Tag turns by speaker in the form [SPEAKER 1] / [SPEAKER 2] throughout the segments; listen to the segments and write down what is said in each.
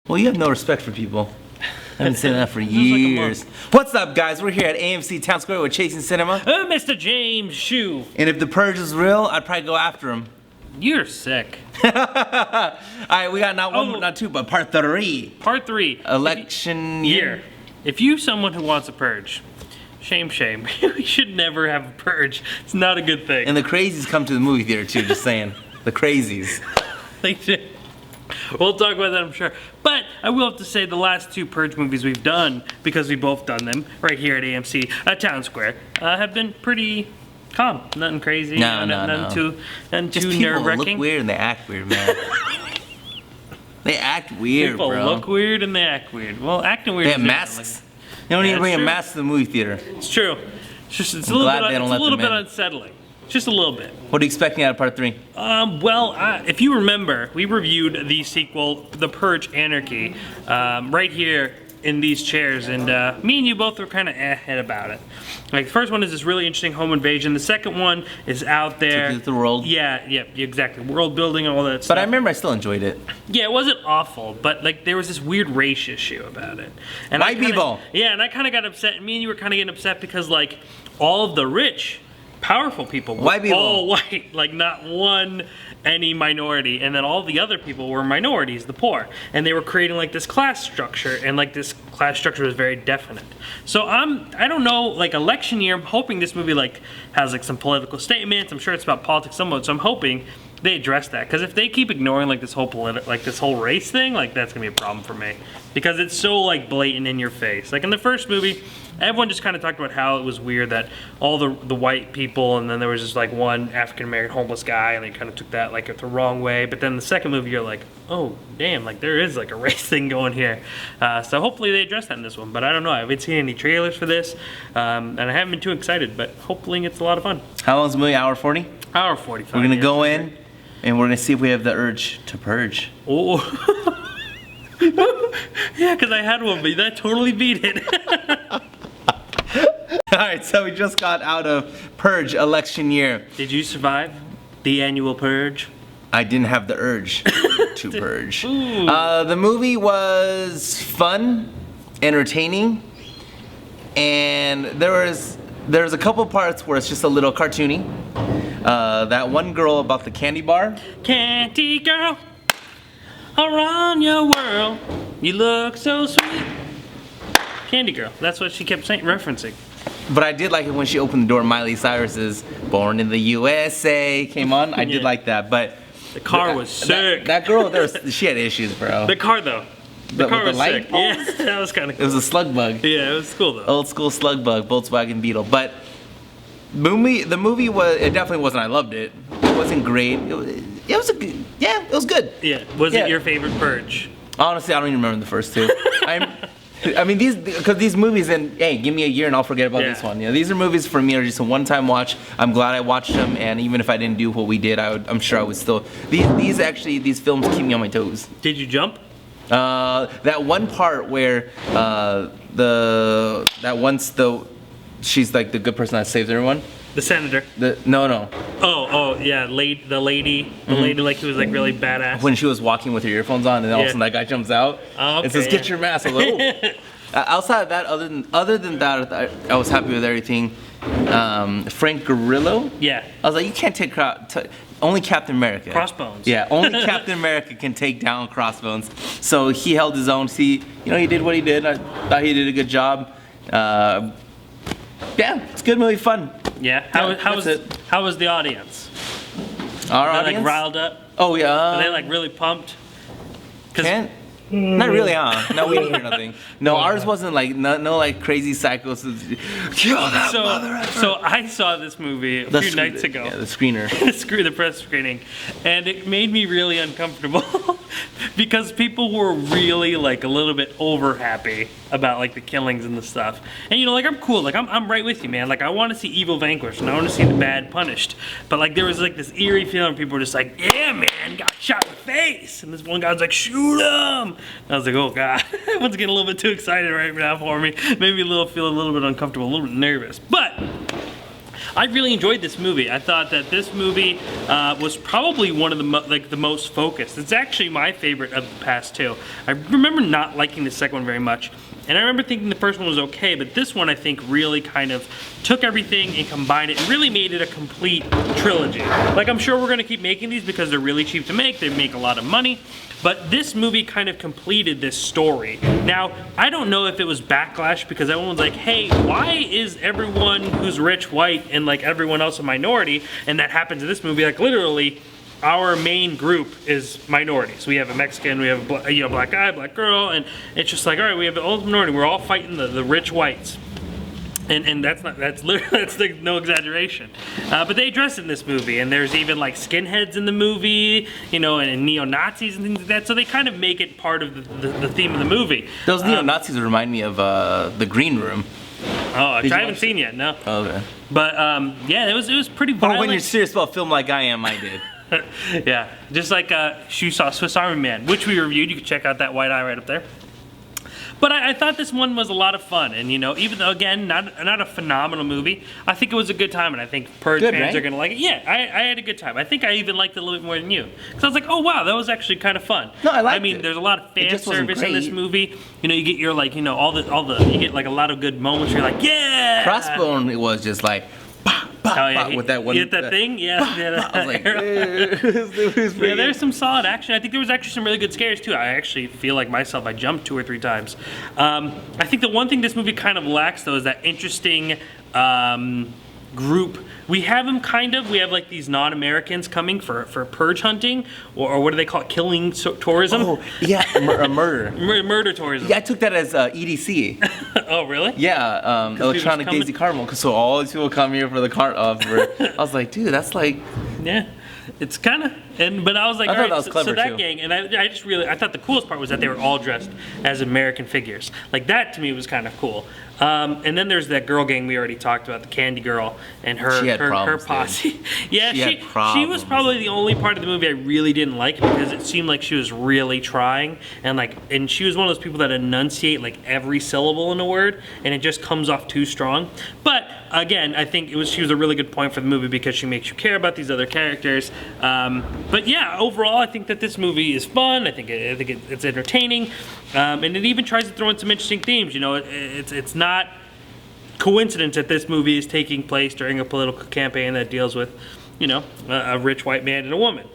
[SPEAKER 1] Well, you have no respect for people. I've been saying that for years. What's up, guys? We're here at AMC Town Square with Chasing Cinema.
[SPEAKER 2] Mr. James Shue.
[SPEAKER 1] And if the Purge is real, I'd probably go after him.
[SPEAKER 2] You're sick.
[SPEAKER 1] Alright, we got not one, not two, but part 3.
[SPEAKER 2] Part 3.
[SPEAKER 1] Election year.
[SPEAKER 2] If you someone who wants a purge, shame. We should never have a purge. It's not a good thing.
[SPEAKER 1] And the crazies come to the movie theater too, just saying. The crazies.
[SPEAKER 2] They do. We'll talk about that, I'm sure. But I will have to say the last 2 Purge movies we've done, because we've both done them right here at AMC at Town Square, have been pretty calm. Nothing crazy. Nothing too nerve-wracking.
[SPEAKER 1] Look weird and they act weird, man. They act weird,
[SPEAKER 2] people
[SPEAKER 1] bro.
[SPEAKER 2] Look weird and they act weird. Well, acting weird.
[SPEAKER 1] They have masks. You don't need to bring a mask to the movie theater.
[SPEAKER 2] It's true. It's a little bit unsettling. Just a little bit.
[SPEAKER 1] What are you expecting out of part 3?
[SPEAKER 2] If you remember, we reviewed the sequel, The Purge Anarchy, right here in these chairs, and me and you both were kind of ahead about it. Like, the first one is this really interesting home invasion. The second one is out there.
[SPEAKER 1] The world.
[SPEAKER 2] Yeah, exactly. World building and all that stuff.
[SPEAKER 1] But I remember I still enjoyed it.
[SPEAKER 2] Yeah, it wasn't awful, but like there was this weird race issue about it. And
[SPEAKER 1] White people.
[SPEAKER 2] Yeah, and I kind of got upset. And me and you were kind of getting upset because like all of the rich, powerful people were all white, like not one any minority, and then all the other people were minorities, the poor, and they were creating like this class structure, and like this class structure was very definite. So I don't know, like election year, I'm hoping this movie like has like some political statements. I'm sure it's about politics somewhat, so I'm hoping they address that, because if they keep ignoring like this whole race thing, like that's gonna be a problem for me, because it's so like blatant in your face. Like in the first movie, everyone just kind of talked about how it was weird that all the white people, and then there was just like one African-American homeless guy, and they kind of took that like the wrong way. But then the second movie, you're like, oh damn, like there is like a race thing going here. So hopefully they address that in this one, but I don't know. I haven't seen any trailers for this, and I haven't been too excited, but hopefully it's a lot of fun.
[SPEAKER 1] How long is the movie? Hour 40?
[SPEAKER 2] Hour 45.
[SPEAKER 1] We're gonna go in, and we're gonna see if we have the urge to purge.
[SPEAKER 2] Oh. Yeah, because I had one, but that totally beat it.
[SPEAKER 1] Alright, so we just got out of Purge election year.
[SPEAKER 2] Did you survive the annual Purge?
[SPEAKER 1] I didn't have the urge to purge. The movie was fun, entertaining, and there's a couple parts where it's just a little cartoony. That one girl about the candy bar.
[SPEAKER 2] Candy girl, around your world, you look so sweet. Candy girl, that's what she kept referencing.
[SPEAKER 1] But I did like it when she opened the door. Miley Cyrus's "Born in the USA" came on. I did like that, but
[SPEAKER 2] the car was sick.
[SPEAKER 1] That girl, she had issues, bro.
[SPEAKER 2] The car though. The car was sick.
[SPEAKER 1] Yeah,
[SPEAKER 2] that was kind of cool.
[SPEAKER 1] It was a slug bug.
[SPEAKER 2] Yeah, it was cool though.
[SPEAKER 1] Old school slug bug, Volkswagen Beetle. But the movie was, it definitely wasn't. I loved it. It wasn't great. It was it was good.
[SPEAKER 2] Yeah. Was it your favorite Purge?
[SPEAKER 1] Honestly, I don't even remember the first 2. I mean, these movies, and hey, give me a year and I'll forget about this one. You know, these are movies for me are just a one-time watch. I'm glad I watched them, and even if I didn't do what we did, I'm sure I would still. These films keep me on my toes.
[SPEAKER 2] Did you jump?
[SPEAKER 1] That one part where she's like the good person that saves everyone.
[SPEAKER 2] The senator.
[SPEAKER 1] No.
[SPEAKER 2] Oh yeah, the lady like who was like really badass.
[SPEAKER 1] When she was walking with her earphones on, and then all of a sudden that guy jumps out and says, "Get your mask." I was like, "Oh." Outside of that, other than that, I was happy with everything. Frank Grillo.
[SPEAKER 2] Yeah.
[SPEAKER 1] I was like, you can't take only Captain America.
[SPEAKER 2] Crossbones.
[SPEAKER 1] Yeah, only Captain America can take down Crossbones. So he held his own. He did what he did. I thought he did a good job. Yeah, it's a good movie, fun.
[SPEAKER 2] Yeah. How was the audience?
[SPEAKER 1] Our
[SPEAKER 2] Were they
[SPEAKER 1] audience?
[SPEAKER 2] like riled up?
[SPEAKER 1] Oh yeah.
[SPEAKER 2] Were they like really pumped?
[SPEAKER 1] Not really, huh? No, we didn't hear nothing. No, ours wasn't like no like crazy psychos. Kill that mother.
[SPEAKER 2] So I saw this movie a few nights ago.
[SPEAKER 1] Yeah, the screener.
[SPEAKER 2] The press screening, and it made me really uncomfortable because people were really like a little bit over happy about like the killings and the stuff. And like I'm cool, like I'm right with you, man. Like I want to see evil vanquished and I want to see the bad punished. But like there was like this eerie feeling. People were just like, yeah, man, got shot in the face. And this one guy was like, shoot him. And I was like, oh god, everyone's getting a little bit too excited right now for me. Made me feel a little bit uncomfortable, a little bit nervous. But I really enjoyed this movie. I thought that this movie was probably one of the most focused. It's actually my favorite of the past two. I remember not liking the second one very much. And I remember thinking the first one was okay, but this one I think really kind of took everything and combined it and really made it a complete trilogy. Like, I'm sure we're gonna keep making these because they're really cheap to make, they make a lot of money, but this movie kind of completed this story. Now, I don't know if it was backlash because everyone's like, hey, why is everyone who's rich white and like everyone else a minority? And that happens in this movie, like literally, our main group is minorities. We have a Mexican, we have a black guy, black girl, and it's just like, all right, we have the old minority. We're all fighting the rich whites, and that's like no exaggeration. But they address it in this movie, and there's even like skinheads in the movie, you know, and neo-Nazis and things like that. So they kind of make it part of the theme of the movie.
[SPEAKER 1] Those neo-Nazis remind me of the Green Room.
[SPEAKER 2] Oh, I haven't seen yet. No.
[SPEAKER 1] Oh, okay.
[SPEAKER 2] But yeah, it was pretty violent.
[SPEAKER 1] But when you're serious about film like I am, I did.
[SPEAKER 2] Yeah, just like you saw Swiss Army Man, which we reviewed. You can check out that white eye right up there. But I thought this one was a lot of fun, and you know, even though again not a phenomenal movie, I think it was a good time, and I think Purge fans are gonna like it. Yeah, I had a good time. I think I even liked it a little bit more than you, because I was like, oh wow, that was actually kind of fun.
[SPEAKER 1] No, I liked it.
[SPEAKER 2] I mean, there's a lot of fan service in this movie. You know, you get your like, you know, all the you get like a lot of good moments where you're like, yeah.
[SPEAKER 1] Crossbone, it was just like. With that one,
[SPEAKER 2] you hit that thing, yeah.
[SPEAKER 1] I was like,
[SPEAKER 2] yeah, there's some solid action. I think there was actually some really good scares too. I actually feel like myself, I jumped 2 or 3 times. I think the one thing this movie kind of lacks though is that interesting group. We have them kind of. We have like these non-Americans coming for purge hunting, or what do they call it? Killing tourism.
[SPEAKER 1] Oh yeah, murder.
[SPEAKER 2] Murder tourism.
[SPEAKER 1] Yeah, I took that as EDC.
[SPEAKER 2] Oh really?
[SPEAKER 1] Yeah, Electronic Daisy Carnival. Cause so all these people come here for the I was like, dude, that's like.
[SPEAKER 2] Yeah. It's kind of, but I was like,
[SPEAKER 1] I
[SPEAKER 2] all right,
[SPEAKER 1] that was clever
[SPEAKER 2] so that
[SPEAKER 1] too.
[SPEAKER 2] gang, and I thought the coolest part was that they were all dressed as American figures. Like that to me was kind of cool. And then there's that girl gang we already talked about, the Candy Girl and her posse. Yeah, she was probably the only part of the movie I really didn't like because it seemed like she was really trying and she was one of those people that enunciate like every syllable in a word, and it just comes off too strong. But again, I think she was a really good point for the movie because she makes you care about these other characters. But yeah, overall, I think that this movie is fun. I think it's entertaining, and it even tries to throw in some interesting themes. You know, it's not coincidence that this movie is taking place during a political campaign that deals with, you know, a rich white man and a woman.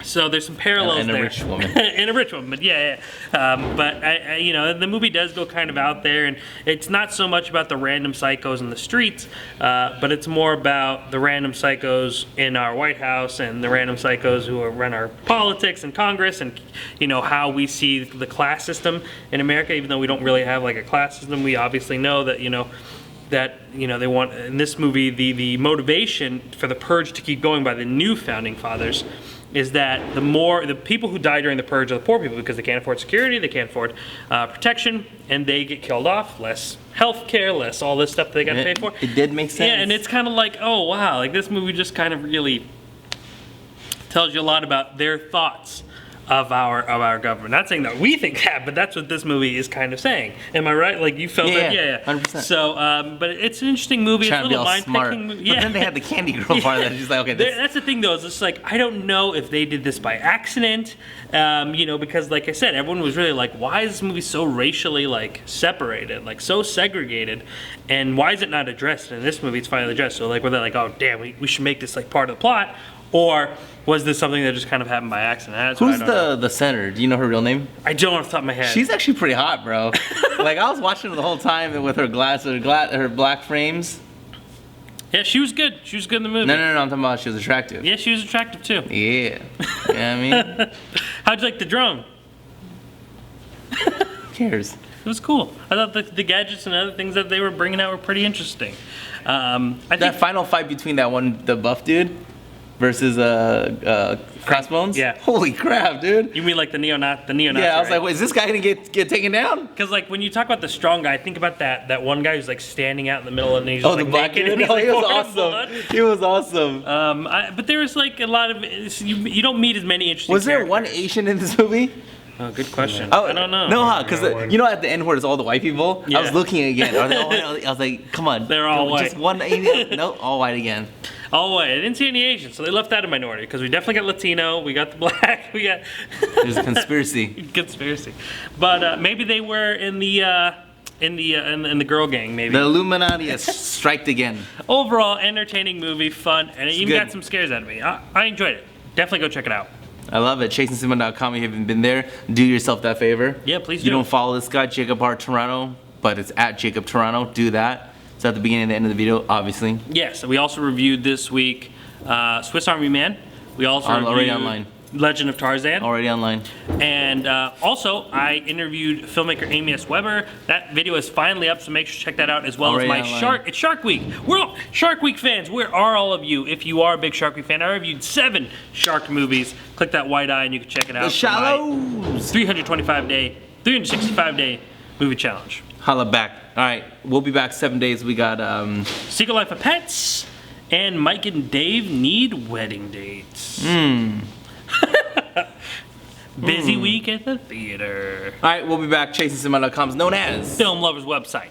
[SPEAKER 2] So there's some parallels
[SPEAKER 1] and
[SPEAKER 2] there.
[SPEAKER 1] And a rich woman.
[SPEAKER 2] And a rich woman, but yeah. But you know, the movie does go kind of out there, and it's not so much about the random psychos in the streets, but it's more about the random psychos in our White House and the random psychos who run our politics and Congress, and you know how we see the class system in America. Even though we don't really have like a class system, we obviously know that they want in this movie the motivation for the purge to keep going by the new founding fathers is that the people who die during the purge are the poor people because they can't afford security, they can't afford protection, and they get killed off. Less health care, less all this stuff they got to pay for.
[SPEAKER 1] It did make sense.
[SPEAKER 2] Yeah, and it's kind of like, oh wow, like this movie just kind of really tells you a lot about their thoughts of our government. Not saying that we think that, but that's what this movie is kind of saying. Am I right? Like you felt that? Yeah,
[SPEAKER 1] 100%.
[SPEAKER 2] So, but it's an interesting movie.
[SPEAKER 1] Trying
[SPEAKER 2] it's a little
[SPEAKER 1] to be all smart.
[SPEAKER 2] Movie.
[SPEAKER 1] Yeah. But then they had the Candy Girl part that she's like, okay.
[SPEAKER 2] That's the thing though. Is it's like I don't know if they did this by accident. You know, because like I said, everyone was really like, why is this movie so racially like separated, like so segregated, and why is it not addressed? And in this movie, it's finally addressed. So like, were they like, oh damn, we should make this like part of the plot, or was this something that just kind of happened by accident? That's
[SPEAKER 1] Who's the senator? Do you know her real name?
[SPEAKER 2] I don't off the top of my head.
[SPEAKER 1] She's actually pretty hot, bro. Like I was watching her the whole time with her her black frames.
[SPEAKER 2] Yeah, she was good. She was good in the movie.
[SPEAKER 1] No, I'm talking about she was attractive.
[SPEAKER 2] Yeah, she was attractive too.
[SPEAKER 1] Yeah. You know what I mean?
[SPEAKER 2] How'd you like the drone?
[SPEAKER 1] Who cares?
[SPEAKER 2] It was cool. I thought the gadgets and other things that they were bringing out were pretty interesting. I think
[SPEAKER 1] that final fight between the buff dude versus Crossbones.
[SPEAKER 2] Yeah.
[SPEAKER 1] Holy crap, dude.
[SPEAKER 2] You mean like the neo-Nazi?
[SPEAKER 1] Yeah, I was
[SPEAKER 2] right?
[SPEAKER 1] like, wait, is this guy gonna get taken down?
[SPEAKER 2] Because like when you talk about the strong guy, think about that one guy who's like standing out in the middle and he's just
[SPEAKER 1] the
[SPEAKER 2] like
[SPEAKER 1] black
[SPEAKER 2] naked.
[SPEAKER 1] dude.
[SPEAKER 2] And he's,
[SPEAKER 1] Oh,
[SPEAKER 2] like,
[SPEAKER 1] he was
[SPEAKER 2] pouring
[SPEAKER 1] awesome.
[SPEAKER 2] blood.
[SPEAKER 1] He was awesome.
[SPEAKER 2] But there was like a lot of you don't meet as many interesting.
[SPEAKER 1] Was there
[SPEAKER 2] characters.
[SPEAKER 1] one Asian in this movie?
[SPEAKER 2] Oh, good question.
[SPEAKER 1] Oh,
[SPEAKER 2] I don't know.
[SPEAKER 1] No, because you know at the end where it's all the white people.
[SPEAKER 2] Yeah.
[SPEAKER 1] I was looking again. Are they all white? I was like, come on.
[SPEAKER 2] They're all white.
[SPEAKER 1] Just one Asian. No, all white again.
[SPEAKER 2] Oh, wait, I didn't see any Asians, so they left out a minority because we definitely got Latino, we got the black, we got.
[SPEAKER 1] There's a conspiracy.
[SPEAKER 2] Conspiracy, but maybe they were in the girl gang. Maybe
[SPEAKER 1] The Illuminati has striked again.
[SPEAKER 2] Overall, entertaining movie, fun, and it even
[SPEAKER 1] good.
[SPEAKER 2] got some scares out of me. I enjoyed it. Definitely go check it out.
[SPEAKER 1] I love it. ChasingCinema.com. If you haven't been there, do yourself that favor.
[SPEAKER 2] Yeah, please do.
[SPEAKER 1] You don't follow this guy, Jacob R. Toronto, but it's at Jacob Toronto. Do that. It's at the beginning and the end of the video, obviously.
[SPEAKER 2] Yes, we also reviewed this week Swiss Army Man. We also
[SPEAKER 1] Already
[SPEAKER 2] reviewed
[SPEAKER 1] online.
[SPEAKER 2] Legend of Tarzan.
[SPEAKER 1] Already online.
[SPEAKER 2] And also, I interviewed filmmaker Amy S. Weber. That video is finally up, so make sure to check that out, as well
[SPEAKER 1] Already
[SPEAKER 2] as my
[SPEAKER 1] online.
[SPEAKER 2] It's Shark Week. We're all Shark Week fans. Where are all of you? If you are a big Shark Week fan, I reviewed 7 shark movies. Click that white eye and you can check it out.
[SPEAKER 1] The Shallows.
[SPEAKER 2] 365-day movie challenge.
[SPEAKER 1] Holla back. All right, we'll be back 7 days. We got
[SPEAKER 2] Secret Life of Pets and Mike and Dave Need Wedding Dates. Busy week at the theater.
[SPEAKER 1] All right, we'll be back. ChasingCinema.com is known as
[SPEAKER 2] Film Lovers website.